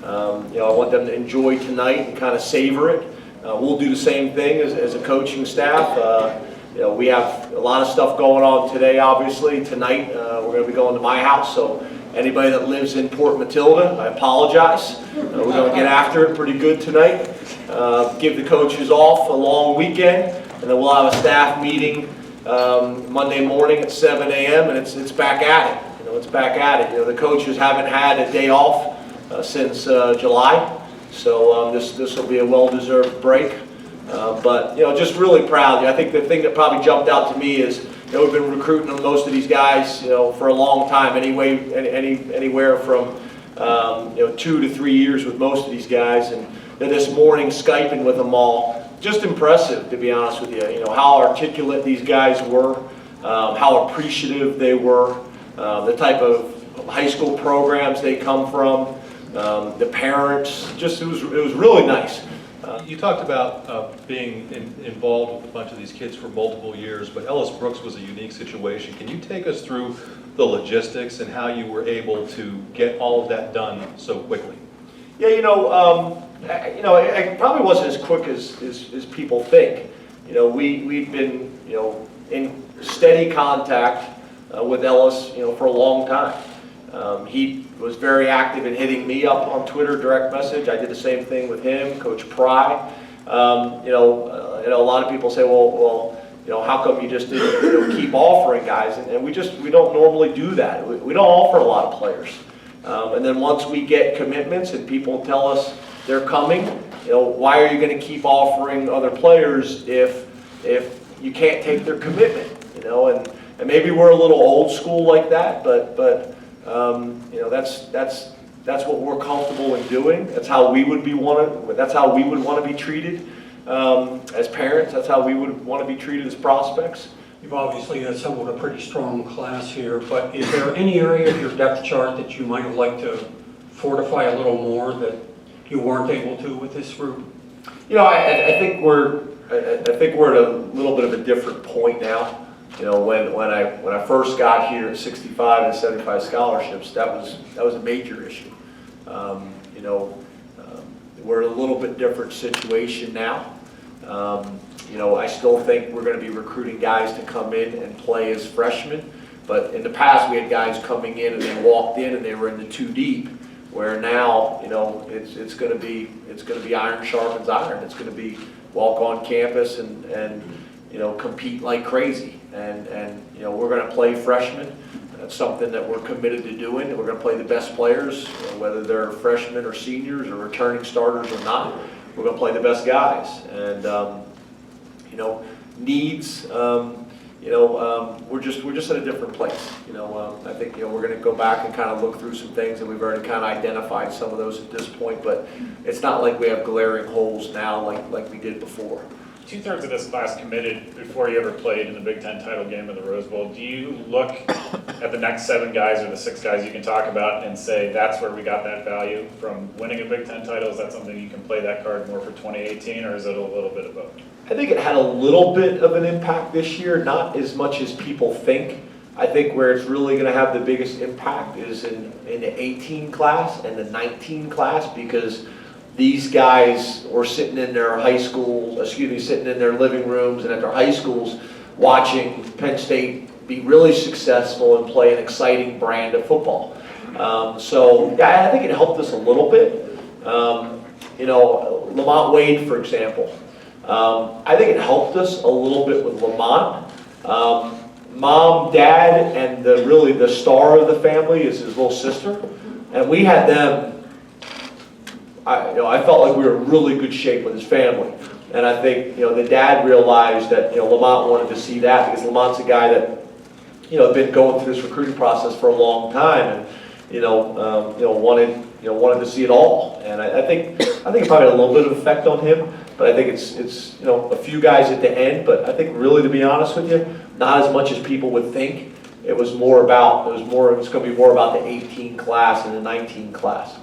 I want them to enjoy tonight and kind of savor it. We'll do the same thing as a coaching staff. We have a lot of stuff going on today, obviously. Tonight, we're going to be going to my house, so anybody that lives in Port Matilda, I apologize. We're going to get after it pretty good tonight. Give the coaches off a long weekend, and then we'll have a staff meeting Monday morning at 7 a.m. and it's back at it. It's back at it. The coaches haven't had a day off since July, so this will be a well-deserved break. But just really proud. I think the thing that probably jumped out to me is we've been recruiting most of these guys for a long time, anywhere from 2 to 3 years with most of these guys, and this morning Skyping with them all. Just impressive, to be honest with you. How articulate these guys were, how appreciative they were, the type of high school programs they come from, the parents. Just it was really nice. You talked about being involved with a bunch of these kids for multiple years, but Ellis Brooks was a unique situation. Can you take us through the logistics and how you were able to get all of that done so quickly? Yeah, it probably wasn't as quick as people think. We'd been in steady contact with Ellis for a long time. He was very active in hitting me up on Twitter, direct message. I did the same thing with him, Coach Pry. A lot of people say, well, how come you just didn't keep offering guys? And we don't normally do that. We don't offer a lot of players. And then once we get commitments and people tell us they're coming, why are you going to keep offering other players if you can't take their commitment? And maybe we're a little old school like that, but that's what we're comfortable in doing. That's how we would That's how we would want to be treated as parents. That's how we would want to be treated as prospects. You've obviously assembled a pretty strong class here, but is there any area of your depth chart that you might have liked to fortify a little more that you weren't able to with this group? I think we're at a little bit of a different point now. When I first got here at 65 and 75 scholarships, that was a major issue. We're in a little bit different situation now. I still think we're going to be recruiting guys to come in and play as freshmen, but in the past we had guys coming in and they walked in and they were in the 2 deep. Where now, it's going to be iron sharpens iron. It's going to be walk on campus and compete like crazy. And we're going to play freshmen. That's something that we're committed to doing. And we're going to play the best players, whether they're freshmen or seniors or returning starters or not. We're going to play the best guys. And needs. We're just at a different place. I think we're going to go back and kind of look through some things, and we've already kind of identified some of those at this point. But it's not like we have glaring holes now like we did before. 2/3 of this class committed before you ever played in the Big Ten title game in the Rose Bowl. Do you look at the next 7 guys or the 6 guys you can talk about and say that's where we got that value from winning a Big Ten title? Is that something you can play that card more for 2018, or is it a little bit of both? I think it had a little bit of an impact this year, not as much as people think. I think where it's really going to have the biggest impact is in the 18 class and the 19 class, because these guys were sitting in their sitting in their living rooms and at their high schools watching Penn State be really successful and play an exciting brand of football. I think it helped us a little bit. Lamont Wade, for example. I think it helped us a little bit with Lamont. Mom, Dad, and the star of the family is his little sister, and we had them. I felt like we were in really good shape with his family, and I think the dad realized that Lamont wanted to see that, because Lamont's a guy that had been going through this recruiting process for a long time, and wanted to see it all. And I think it probably had a little bit of effect on him, but I think it's a few guys at the end. But I think really, to be honest with you, not as much as people would think. It's going to be more about the 18 class and the 19 class.